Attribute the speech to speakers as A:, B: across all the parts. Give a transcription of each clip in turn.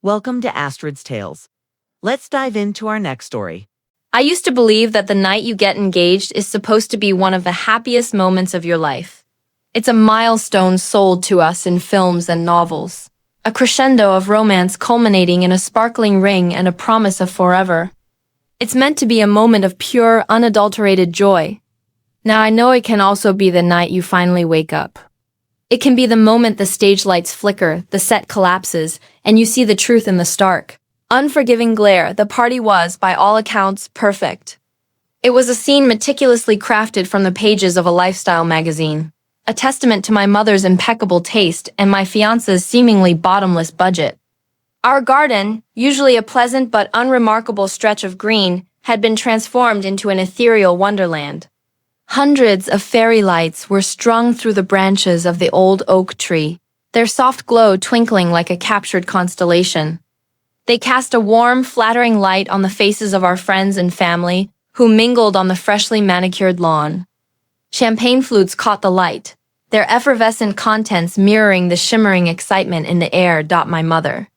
A: Welcome to Astrid's Tales. Let's dive into our next story.
B: I used to believe that the night you get engaged is supposed to be one of the happiest moments of your life. It's a milestone sold to us in films and novels. A crescendo of romance culminating in a sparkling ring and a promise of forever. It's meant to be a moment of pure, unadulterated joy. Now I know it can also be the night you finally wake up. It can be the moment the stage lights flicker, the set collapses, and you see the truth in the stark, unforgiving glare. The party was, by all accounts, perfect. It was a scene meticulously crafted from the pages of a lifestyle magazine, a testament to my mother's impeccable taste and my fiancé's seemingly bottomless budget. Our garden, usually a pleasant but unremarkable stretch of green, had been transformed into an ethereal wonderland. Hundreds of fairy lights were strung through the branches of the old oak tree, their soft glow twinkling like a captured constellation. They cast a warm, flattering light on the faces of our friends and family, who mingled on the freshly manicured lawn. Champagne flutes caught the light, their effervescent contents mirroring the shimmering excitement in the air. My mother,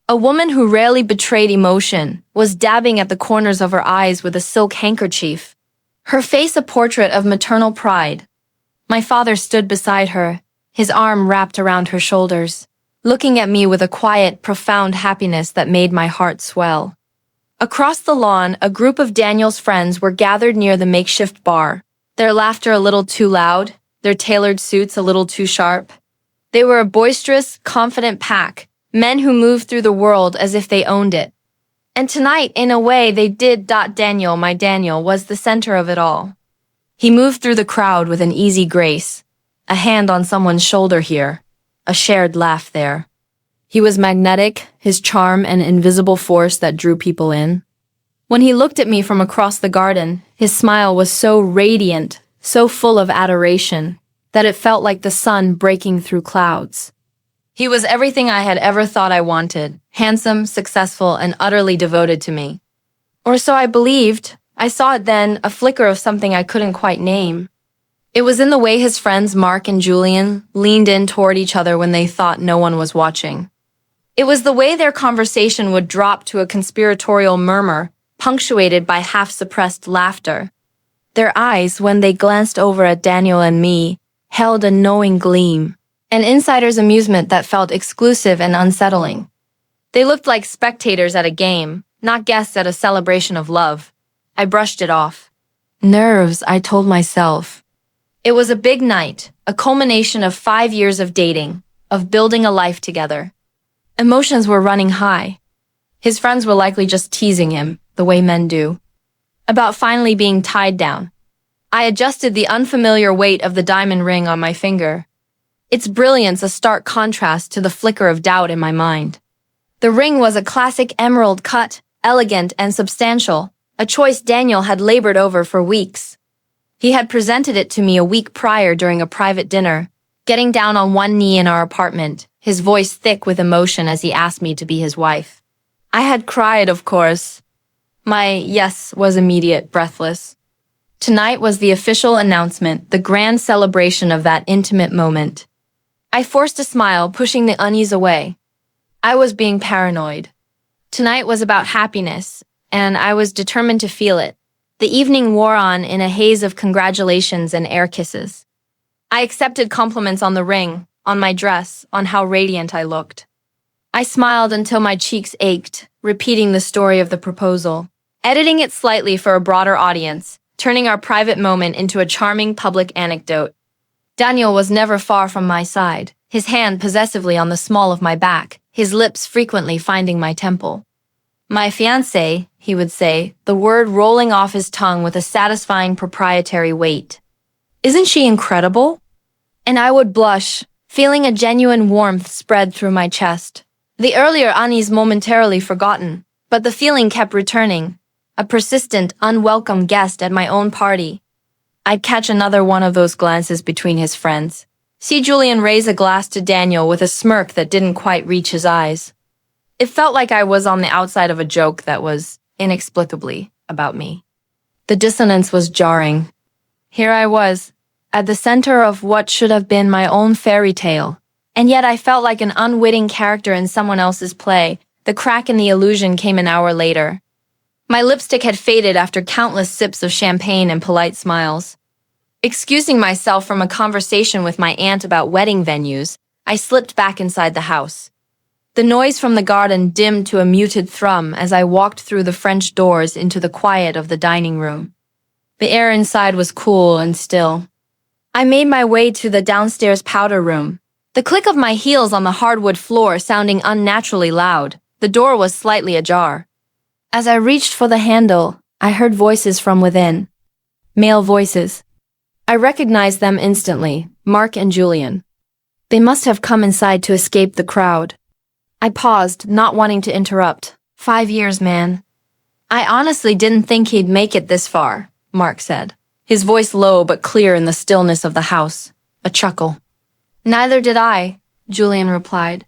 B: a woman who rarely betrayed emotion, was dabbing at the corners of her eyes with a silk handkerchief, her face a portrait of maternal pride. My father stood beside her, his arm wrapped around her shoulders, looking at me with a quiet, profound happiness that made my heart swell. Across the lawn, a group of Daniel's friends were gathered near the makeshift bar, their laughter a little too loud, their tailored suits a little too sharp. They were a boisterous, confident pack, men who moved through the world as if they owned it. And tonight, in a way, they did. Daniel, my Daniel, was the center of it all. He moved through the crowd with an easy grace, a hand on someone's shoulder here, a shared laugh there. He was magnetic, his charm an invisible force that drew people in. When he looked at me from across the garden, his smile was so radiant, so full of adoration, that it felt like the sun breaking through clouds. He was everything I had ever thought I wanted, handsome, successful, and utterly devoted to me. Or so I believed. I saw it then, a flicker of something I couldn't quite name. It was in the way his friends Mark and Julian leaned in toward each other when they thought no one was watching. It was the way their conversation would drop to a conspiratorial murmur, punctuated by half-suppressed laughter. Their eyes, when they glanced over at Daniel and me, held a knowing gleam, an insider's amusement that felt exclusive and unsettling. They looked like spectators at a game, not guests at a celebration of love. I brushed it off. Nerves, I told myself. It was a big night, a culmination of 5 years of dating, of building a life together. Emotions were running high. His friends were likely just teasing him, the way men do, about finally being tied down. I adjusted the unfamiliar weight of the diamond ring on my finger, its brilliance a stark contrast to the flicker of doubt in my mind. The ring was a classic emerald cut, elegant and substantial, a choice Daniel had labored over for weeks. He had presented it to me a week prior during a private dinner, getting down on one knee in our apartment, his voice thick with emotion as he asked me to be his wife. I had cried, of course. My yes was immediate, breathless. Tonight was the official announcement, the grand celebration of that intimate moment. I forced a smile, pushing the unease away. I was being paranoid. Tonight was about happiness, and I was determined to feel it. The evening wore on in a haze of congratulations and air kisses. I accepted compliments on the ring, on my dress, on how radiant I looked. I smiled until my cheeks ached, repeating the story of the proposal, editing it slightly for a broader audience, turning our private moment into a charming public anecdote. Daniel was never far from my side, his hand possessively on the small of my back, his lips frequently finding my temple. My fiancé, he would say, the word rolling off his tongue with a satisfying proprietary weight. Isn't she incredible? And I would blush, feeling a genuine warmth spread through my chest. The earlier unease momentarily forgotten, but the feeling kept returning, a persistent, unwelcome guest at my own party. I'd catch another one of those glances between his friends. See Julian raise a glass to Daniel with a smirk that didn't quite reach his eyes. It felt like I was on the outside of a joke that was, inexplicably, about me. The dissonance was jarring. Here I was, at the center of what should have been my own fairy tale, and yet I felt like an unwitting character in someone else's play, The crack in the illusion came an hour later. My lipstick had faded after countless sips of champagne and polite smiles. Excusing myself from a conversation with my aunt about wedding venues, I slipped back inside the house. The noise from the garden dimmed to a muted thrum as I walked through the French doors into the quiet of the dining room. The air inside was cool and still. I made my way to the downstairs powder room, the click of my heels on the hardwood floor sounding unnaturally loud. The door was slightly ajar. As I reached for the handle, I heard voices from within. Male voices. I recognized them instantly, Mark and Julian. They must have come inside to escape the crowd. I paused, not wanting to interrupt. 5 years, man. I honestly didn't think he'd make it this far, Mark said, his voice low but clear in the stillness of the house. A chuckle. Neither did I, Julian replied.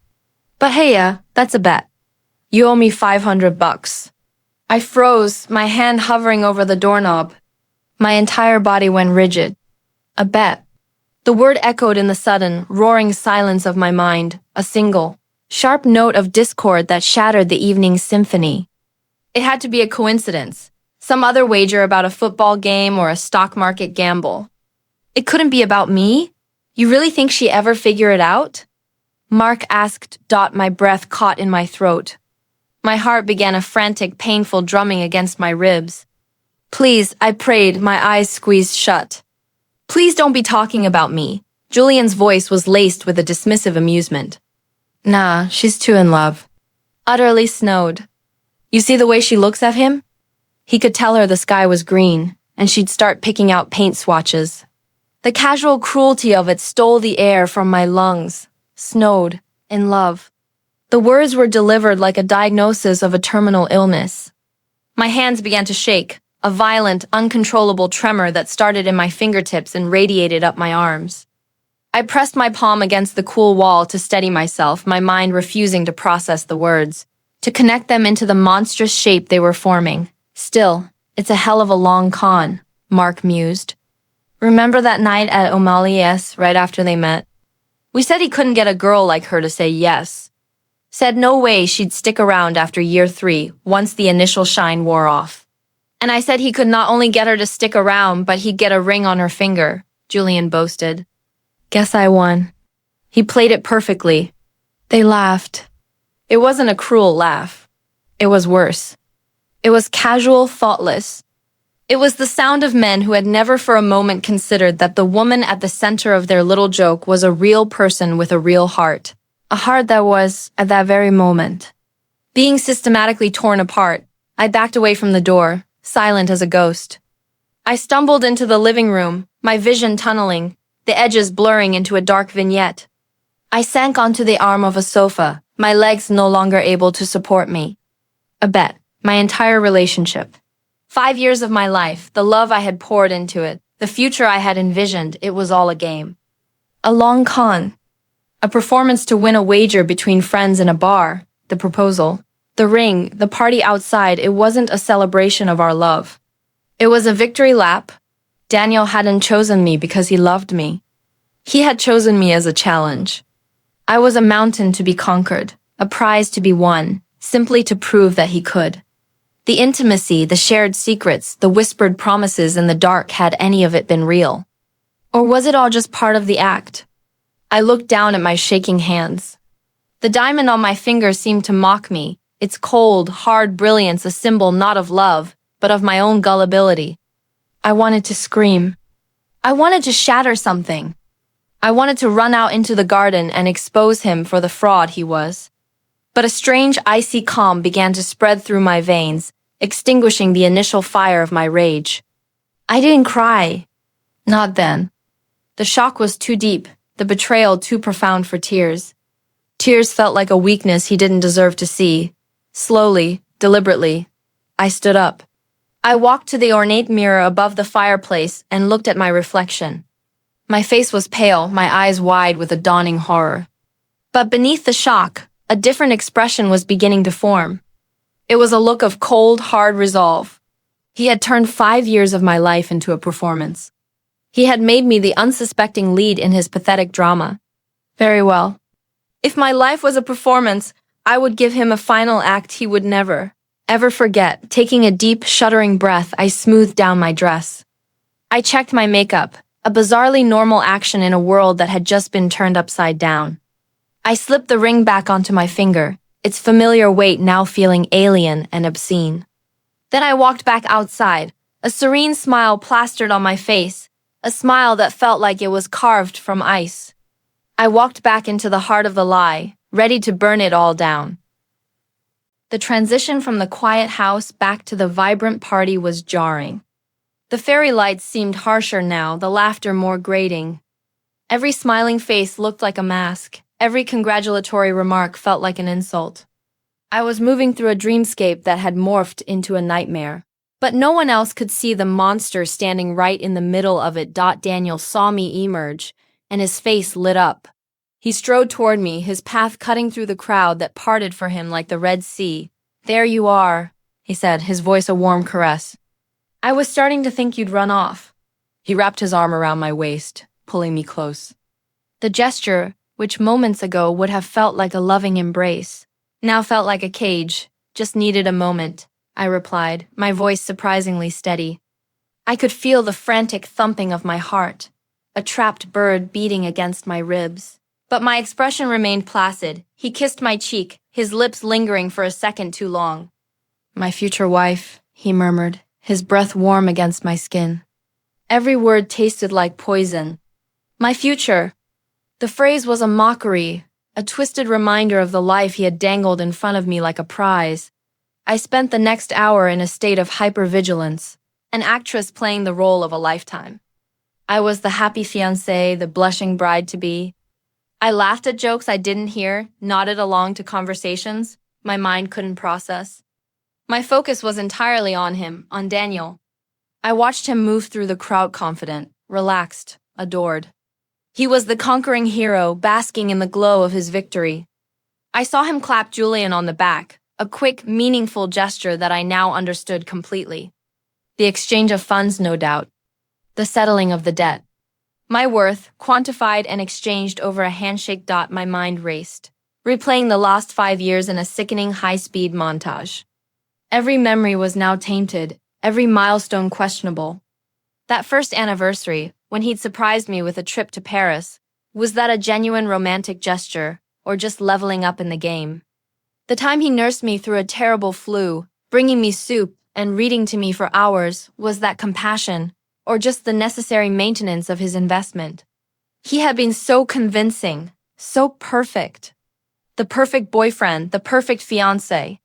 B: But hey, that's a bet. You owe me $500. I froze, my hand hovering over the doorknob. My entire body went rigid. A bet. The word echoed in the sudden, roaring silence of my mind, a single, sharp note of discord that shattered the evening's symphony. It had to be a coincidence, some other wager about a football game or a stock market gamble. It couldn't be about me? You really think she ever figure it out? Mark asked, my breath caught in my throat. My heart began a frantic, painful drumming against my ribs. Please, I prayed, my eyes squeezed shut. Please don't be talking about me. Julian's voice was laced with a dismissive amusement. Nah, she's too in love. Utterly snowed. You see the way she looks at him? He could tell her the sky was green, and she'd start picking out paint swatches. The casual cruelty of it stole the air from my lungs. Snowed. In love. The words were delivered like a diagnosis of a terminal illness. My hands began to shake, a violent, uncontrollable tremor that started in my fingertips and radiated up my arms. I pressed my palm against the cool wall to steady myself, my mind refusing to process the words, to connect them into the monstrous shape they were forming. Still, it's a hell of a long con, Mark mused. Remember that night at O'Malley's right after they met? We said he couldn't get a girl like her to say yes. Said no way she'd stick around after year 3, once the initial shine wore off. And I said he could not only get her to stick around, but he'd get a ring on her finger, Julian boasted. Guess I won. He played it perfectly. They laughed. It wasn't a cruel laugh. It was worse. It was casual, thoughtless. It was the sound of men who had never for a moment considered that the woman at the center of their little joke was a real person with a real heart. A heart that was, at that very moment, being systematically torn apart. I backed away from the door, silent as a ghost. I stumbled into the living room, my vision tunneling, the edges blurring into a dark vignette. I sank onto the arm of a sofa, my legs no longer able to support me. A bet, my entire relationship. 5 years of my life, the love I had poured into it, the future I had envisioned, it was all a game. A long con. A performance to win a wager between friends in a bar, the proposal. The ring, the party outside, it wasn't a celebration of our love. It was a victory lap. Daniel hadn't chosen me because he loved me. He had chosen me as a challenge. I was a mountain to be conquered, a prize to be won, simply to prove that he could. The intimacy, the shared secrets, the whispered promises in the dark, had any of it been real? Or was it all just part of the act? I looked down at my shaking hands. The diamond on my finger seemed to mock me, its cold, hard brilliance a symbol not of love, but of my own gullibility. I wanted to scream. I wanted to shatter something. I wanted to run out into the garden and expose him for the fraud he was. But a strange, icy calm began to spread through my veins, extinguishing the initial fire of my rage. I didn't cry. Not then. The shock was too deep, the betrayal too profound for tears. Tears felt like a weakness he didn't deserve to see. Slowly, deliberately, I stood up. I walked to the ornate mirror above the fireplace and looked at my reflection. My face was pale, my eyes wide with a dawning horror. But beneath the shock, a different expression was beginning to form. It was a look of cold, hard resolve. He had turned 5 years of my life into a performance. He had made me the unsuspecting lead in his pathetic drama. Very well. If my life was a performance, I would give him a final act he would never, ever forget. Taking a deep, shuddering breath, I smoothed down my dress. I checked my makeup, a bizarrely normal action in a world that had just been turned upside down. I slipped the ring back onto my finger, its familiar weight now feeling alien and obscene. Then I walked back outside, a serene smile plastered on my face, a smile that felt like it was carved from ice. I walked back into the heart of the lie, ready to burn it all down. The transition from the quiet house back to the vibrant party was jarring. The fairy lights seemed harsher now, the laughter more grating. Every smiling face looked like a mask. Every congratulatory remark felt like an insult. I was moving through a dreamscape that had morphed into a nightmare. But no one else could see the monster standing right in the middle of it. Daniel saw me emerge, and his face lit up. He strode toward me, his path cutting through the crowd that parted for him like the Red Sea. "There you are," he said, his voice a warm caress. "I was starting to think you'd run off." He wrapped his arm around my waist, pulling me close. The gesture, which moments ago would have felt like a loving embrace, now felt like a cage, just needed a moment, I replied, my voice surprisingly steady. I could feel the frantic thumping of my heart, a trapped bird beating against my ribs. But my expression remained placid. He kissed my cheek, his lips lingering for a second too long. "My future wife," he murmured, his breath warm against my skin. Every word tasted like poison. My future. The phrase was a mockery, a twisted reminder of the life he had dangled in front of me like a prize. I spent the next hour in a state of hypervigilance, an actress playing the role of a lifetime. I was the happy fiancée, the blushing bride-to-be. I laughed at jokes I didn't hear, nodded along to conversations my mind couldn't process. My focus was entirely on him, on Daniel. I watched him move through the crowd confident, relaxed, adored. He was the conquering hero, basking in the glow of his victory. I saw him clap Julian on the back, a quick, meaningful gesture that I now understood completely. The exchange of funds, no doubt. The settling of the debt. My worth, quantified and exchanged over a handshake. My mind raced, replaying the last 5 years in a sickening high-speed montage. Every memory was now tainted, every milestone questionable. That first anniversary, when he'd surprised me with a trip to Paris, was that a genuine romantic gesture, or just leveling up in the game? The time he nursed me through a terrible flu, bringing me soup and reading to me for hours, was that compassion, or just the necessary maintenance of his investment? He had been so convincing, so perfect. The perfect boyfriend, the perfect fiancé.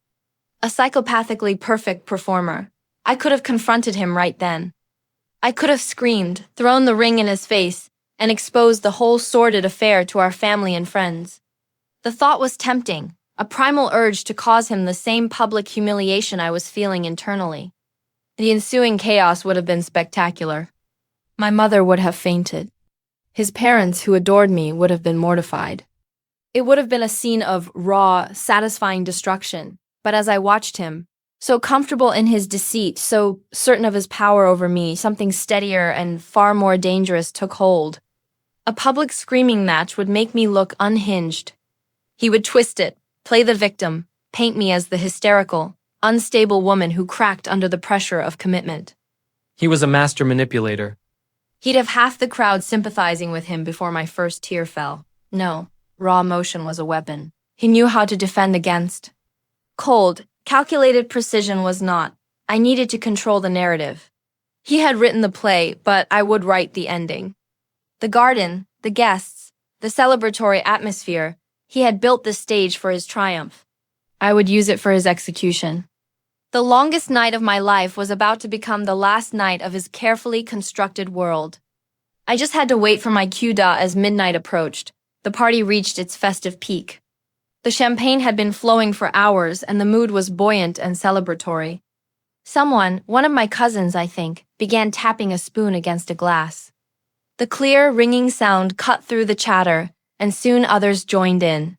B: A psychopathically perfect performer. I could have confronted him right then. I could have screamed, thrown the ring in his face, and exposed the whole sordid affair to our family and friends. The thought was tempting, a primal urge to cause him the same public humiliation I was feeling internally. The ensuing chaos would have been spectacular. My mother would have fainted. His parents, who adored me, would have been mortified. It would have been a scene of raw, satisfying destruction. But as I watched him, so comfortable in his deceit, so certain of his power over me, something steadier and far more dangerous took hold. A public screaming match would make me look unhinged. He would twist it, play the victim, paint me as the hysterical, unstable woman who cracked under the pressure of commitment.
C: He was a master manipulator.
B: He'd have half the crowd sympathizing with him before my first tear fell. No, raw emotion was a weapon. He knew how to defend against. Cold, calculated precision was not. I needed to control the narrative. He had written the play, but I would write the ending. The garden, the guests, the celebratory atmosphere, he had built the stage for his triumph. I would use it for his execution. The longest night of my life was about to become the last night of his carefully constructed world. I just had to wait for my cue as midnight approached. The party reached its festive peak. The champagne had been flowing for hours, and the mood was buoyant and celebratory. Someone, one of my cousins, I think, began tapping a spoon against a glass. The clear, ringing sound cut through the chatter, and soon others joined in.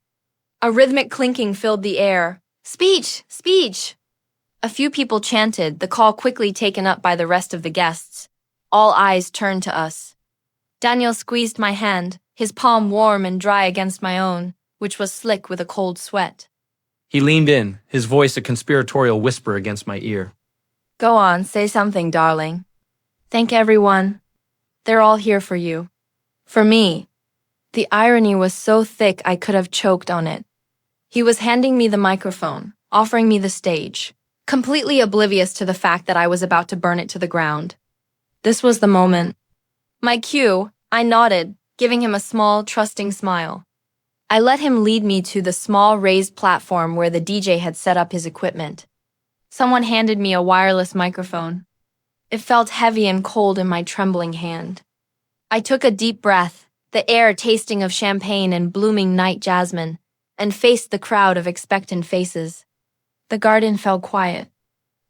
B: A rhythmic clinking filled the air. "Speech! Speech!" A few people chanted, the call quickly taken up by the rest of the guests. All eyes turned to us. Daniel squeezed my hand, his palm warm and dry against my own, which was slick with a cold sweat.
C: He leaned in, his voice a conspiratorial whisper against my ear.
B: Go on, say something, darling. Thank everyone. They're all here for you. For me. The irony was so thick I could have choked on it. He was handing me the microphone, offering me the stage, completely oblivious to the fact that I was about to burn it to the ground. This was the moment. My cue, I nodded, giving him a small, trusting smile. I let him lead me to the small raised platform where the DJ had set up his equipment. Someone handed me a wireless microphone. It felt heavy and cold in my trembling hand. I took a deep breath, the air tasting of champagne and blooming night jasmine, and faced the crowd of expectant faces. The garden fell quiet.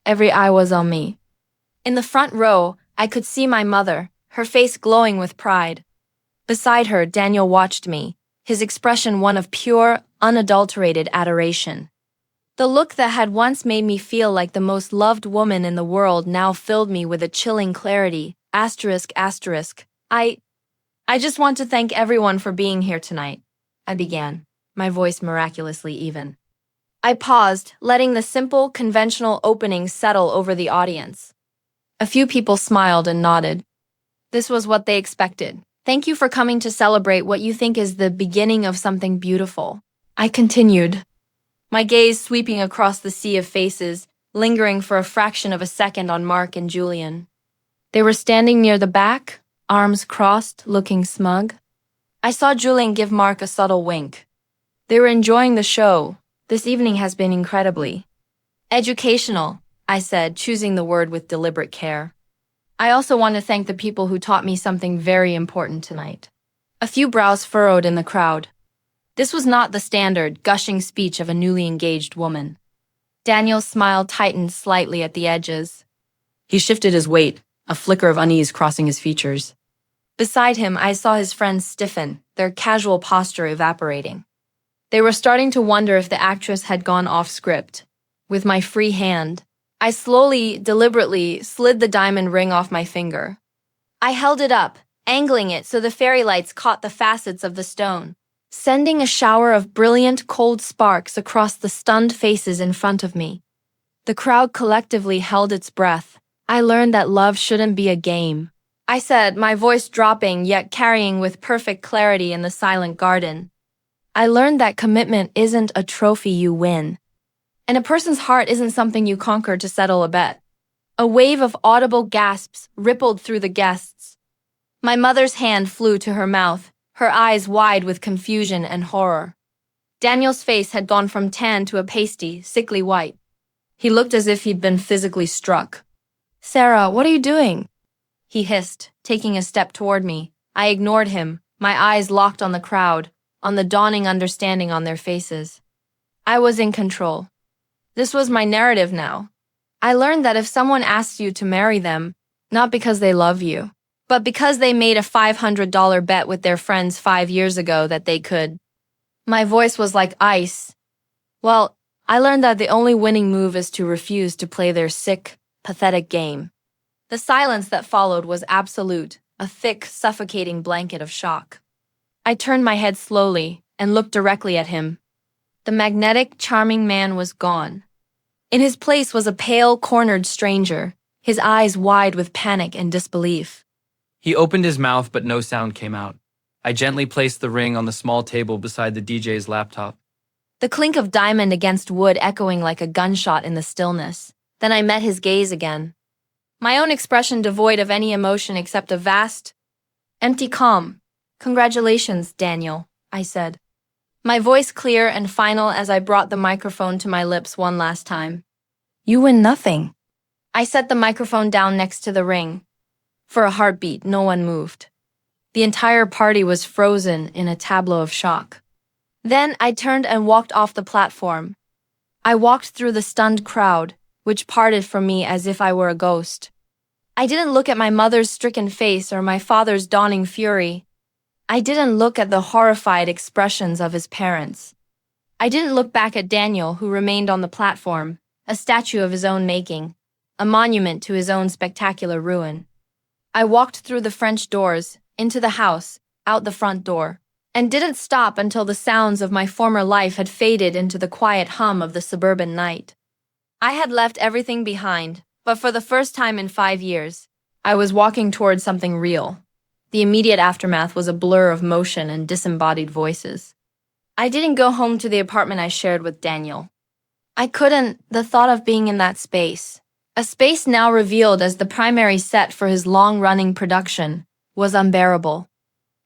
B: Every eye was on me. In the front row, I could see my mother, her face glowing with pride. Beside her, Daniel watched me, his expression one of pure, unadulterated adoration. The look that had once made me feel like the most loved woman in the world now filled me with a chilling clarity. I just want to thank everyone for being here tonight, I began, my voice miraculously even. I paused, letting the simple, conventional opening settle over the audience. A few people smiled and nodded. This was what they expected. Thank you for coming to celebrate what you think is the beginning of something beautiful. I continued, my gaze sweeping across the sea of faces, lingering for a fraction of a second on Mark and Julian. They were standing near the back, arms crossed, looking smug. I saw Julian give Mark a subtle wink. They were enjoying the show. This evening has been incredibly educational, I said, choosing the word with deliberate care. I also want to thank the people who taught me something very important tonight. A few brows furrowed in the crowd. This was not the standard, gushing speech of a newly engaged woman. Daniel's smile tightened slightly at the edges.
D: He shifted his weight, a flicker of unease crossing his features.
B: Beside him, I saw his friends stiffen, their casual posture evaporating. They were starting to wonder if the actress had gone off script. With my free hand, I slowly, deliberately slid the diamond ring off my finger. I held it up, angling it so the fairy lights caught the facets of the stone, sending a shower of brilliant, cold sparks across the stunned faces in front of me. The crowd collectively held its breath. I learned that love shouldn't be a game, I said, my voice dropping yet carrying with perfect clarity in the silent garden. I learned that commitment isn't a trophy you win, and a person's heart isn't something you conquer to settle a bet. A wave of audible gasps rippled through the guests. My mother's hand flew to her mouth, her eyes wide with confusion and horror. Daniel's face had gone from tan to a pasty, sickly white. He looked as if he'd been physically struck. Sarah, what are you doing? He hissed, taking a step toward me. I ignored him, my eyes locked on the crowd, on the dawning understanding on their faces. I was in control. This was my narrative now. I learned that if someone asks you to marry them, not because they love you, but because they made a $500 bet with their friends 5 years ago that they could. My voice was like ice. Well, I learned that the only winning move is to refuse to play their sick, pathetic game. The silence that followed was absolute, a thick, suffocating blanket of shock. I turned my head slowly and looked directly at him. The magnetic, charming man was gone. In his place was a pale, cornered stranger, his eyes wide with panic and disbelief.
C: He opened his mouth, but no sound came out. I gently placed the ring on the small table beside the DJ's laptop.
B: The clink of diamond against wood echoing like a gunshot in the stillness. Then I met his gaze again. My own expression devoid of any emotion except a vast, empty calm. Congratulations, Daniel, I said. My voice clear and final as I brought the microphone to my lips one last time. You win nothing. I set the microphone down next to the ring. For a heartbeat, no one moved. The entire party was frozen in a tableau of shock. Then I turned and walked off the platform. I walked through the stunned crowd, which parted from me as if I were a ghost. I didn't look at my mother's stricken face or my father's dawning fury. I didn't look at the horrified expressions of his parents. I didn't look back at Daniel, who remained on the platform, a statue of his own making, a monument to his own spectacular ruin. I walked through the French doors, into the house, out the front door, and didn't stop until the sounds of my former life had faded into the quiet hum of the suburban night. I had left everything behind, but for the first time in 5 years, I was walking towards something real. The immediate aftermath was a blur of motion and disembodied voices. I didn't go home to the apartment I shared with Daniel. I couldn't. The thought of being in that space, a space now revealed as the primary set for his long-running production, was unbearable.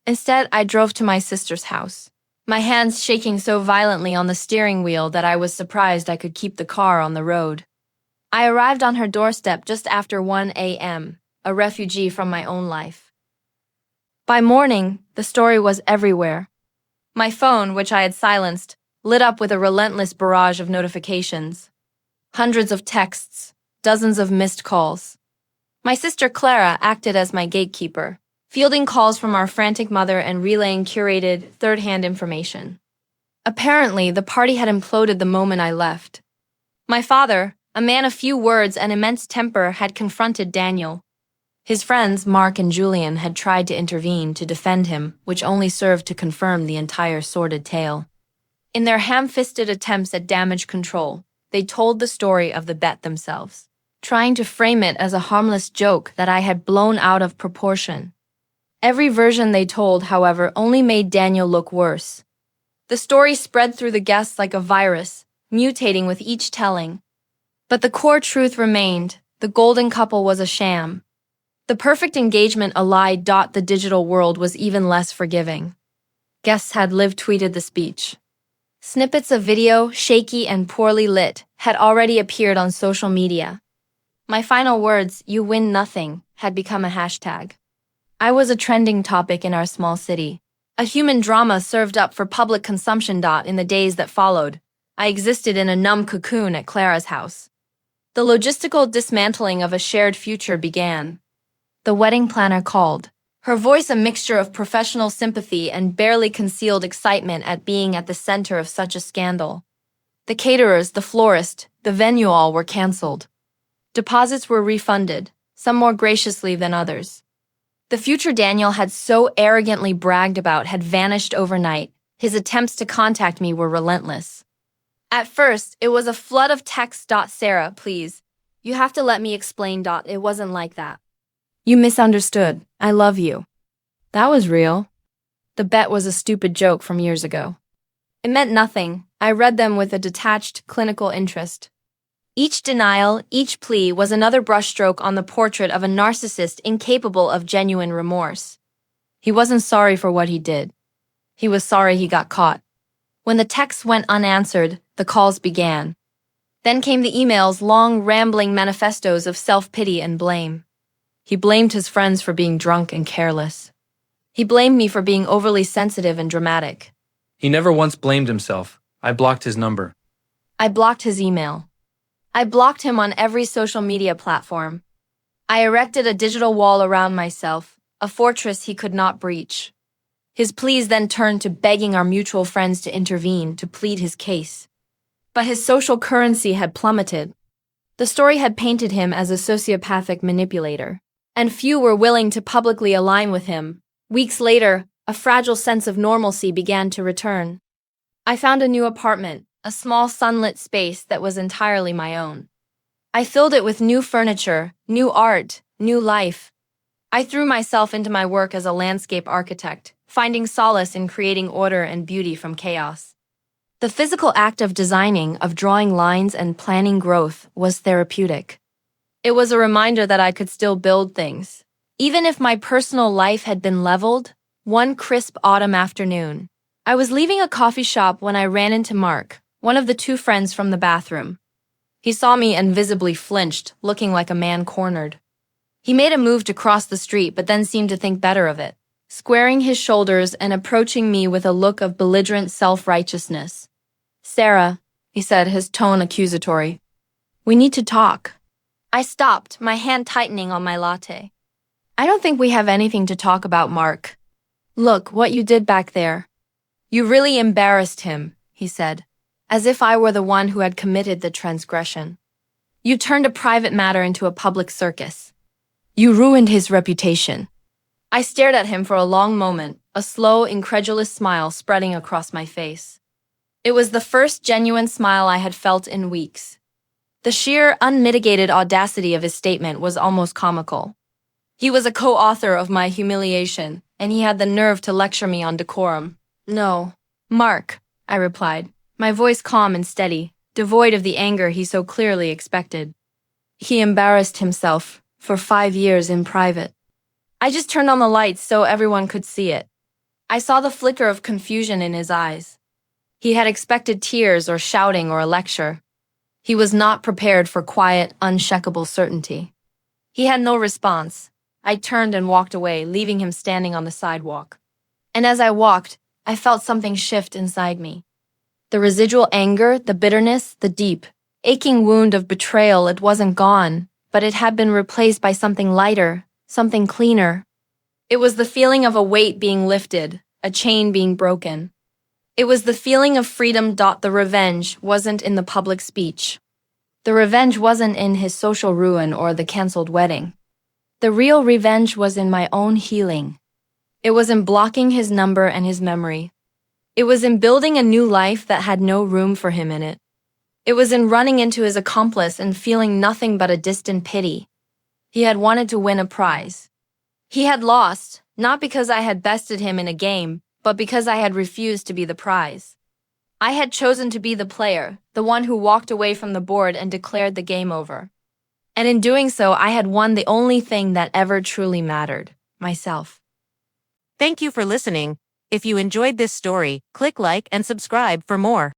B: Instead, I drove to my sister's house, my hands shaking so violently on the steering wheel that I was surprised I could keep the car on the road. I arrived on her doorstep just after 1 a.m., a refugee from my own life. By morning, the story was everywhere. My phone, which I had silenced, lit up with a relentless barrage of notifications. Hundreds of texts, dozens of missed calls. My sister Clara acted as my gatekeeper, fielding calls from our frantic mother and relaying curated, third-hand information. Apparently, the party had imploded the moment I left. My father, a man of few words and immense temper, had confronted Daniel. His friends, Mark and Julian, had tried to intervene to defend him, which only served to confirm the entire sordid tale. In their ham-fisted attempts at damage control, they told the story of the bet themselves, trying to frame it as a harmless joke that I had blown out of proportion. Every version they told, however, only made Daniel look worse. The story spread through the guests like a virus, mutating with each telling. But the core truth remained: the golden couple was a sham. The perfect engagement a lie. The digital world was even less forgiving. Guests had live-tweeted the speech. Snippets of video, shaky and poorly lit, had already appeared on social media. My final words, "You win nothing," had become a hashtag. I was a trending topic in our small city, a human drama served up for public consumption. In the days that followed, I existed in a numb cocoon at Clara's house. The logistical dismantling of a shared future began. The wedding planner called, her voice a mixture of professional sympathy and barely concealed excitement at being at the center of such a scandal. The caterers, the florist, the venue, all were canceled. Deposits were refunded, some more graciously than others. The future Daniel had so arrogantly bragged about had vanished overnight. His attempts to contact me were relentless. At first, it was a flood of texts. "Sarah, please. You have to let me explain. It wasn't like that. You misunderstood. I love you." That was real. The bet was a stupid joke from years ago. It meant nothing. I read them with a detached, clinical interest. Each denial, each plea was another brushstroke on the portrait of a narcissist incapable of genuine remorse. He wasn't sorry for what he did. He was sorry he got caught. When the texts went unanswered, the calls began. Then came the emails, long, rambling manifestos of self-pity and blame. He blamed his friends for being drunk and careless. He blamed me for being overly sensitive and dramatic.
C: He never once blamed himself. I blocked his number.
B: I blocked his email. I blocked him on every social media platform. I erected a digital wall around myself, a fortress he could not breach. His pleas then turned to begging our mutual friends to intervene, to plead his case. But his social currency had plummeted. The story had painted him as a sociopathic manipulator, and few were willing to publicly align with him. Weeks later, a fragile sense of normalcy began to return. I found a new apartment, a small sunlit space that was entirely my own. I filled it with new furniture, new art, new life. I threw myself into my work as a landscape architect, finding solace in creating order and beauty from chaos. The physical act of designing, of drawing lines and planning growth, was therapeutic. It was a reminder that I could still build things. Even if my personal life had been leveled, one crisp autumn afternoon, I was leaving a coffee shop when I ran into Mark, one of the two friends from the bathroom. He saw me and visibly flinched, looking like a man cornered. He made a move to cross the street but then seemed to think better of it, squaring his shoulders and approaching me with a look of belligerent self-righteousness. "Sarah," he said, his tone accusatory, "we need to talk." I stopped, my hand tightening on my latte. "I don't think we have anything to talk about, Mark. Look, what you did back there. You really embarrassed him," he said, as if I were the one who had committed the transgression. "You turned a private matter into a public circus. You ruined his reputation." I stared at him for a long moment, a slow, incredulous smile spreading across my face. It was the first genuine smile I had felt in weeks. The sheer, unmitigated audacity of his statement was almost comical. He was a co-author of my humiliation, and he had the nerve to lecture me on decorum. "No, Mark," I replied, my voice calm and steady, devoid of the anger he so clearly expected. "He embarrassed himself for 5 years in private." I just turned on the lights so everyone could see it. I saw the flicker of confusion in his eyes. He had expected tears or shouting or a lecture. He was not prepared for quiet, unshakable certainty. He had no response. I turned and walked away, leaving him standing on the sidewalk. And as I walked, I felt something shift inside me. The residual anger, the bitterness, the deep, aching wound of betrayal, it wasn't gone, but it had been replaced by something lighter, something cleaner. It was the feeling of a weight being lifted, a chain being broken. It was the feeling of freedom. The revenge wasn't in the public speech. The revenge wasn't in his social ruin or the canceled wedding. The real revenge was in my own healing. It was in blocking his number and his memory. It was in building a new life that had no room for him in it. It was in running into his accomplice and feeling nothing but a distant pity. He had wanted to win a prize. He had lost, not because I had bested him in a game, but because I had refused to be the prize. I had chosen to be the player, the one who walked away from the board and declared the game over. And in doing so, I had won the only thing that ever truly mattered, myself.
A: Thank you for listening. If you enjoyed this story, click like and subscribe for more.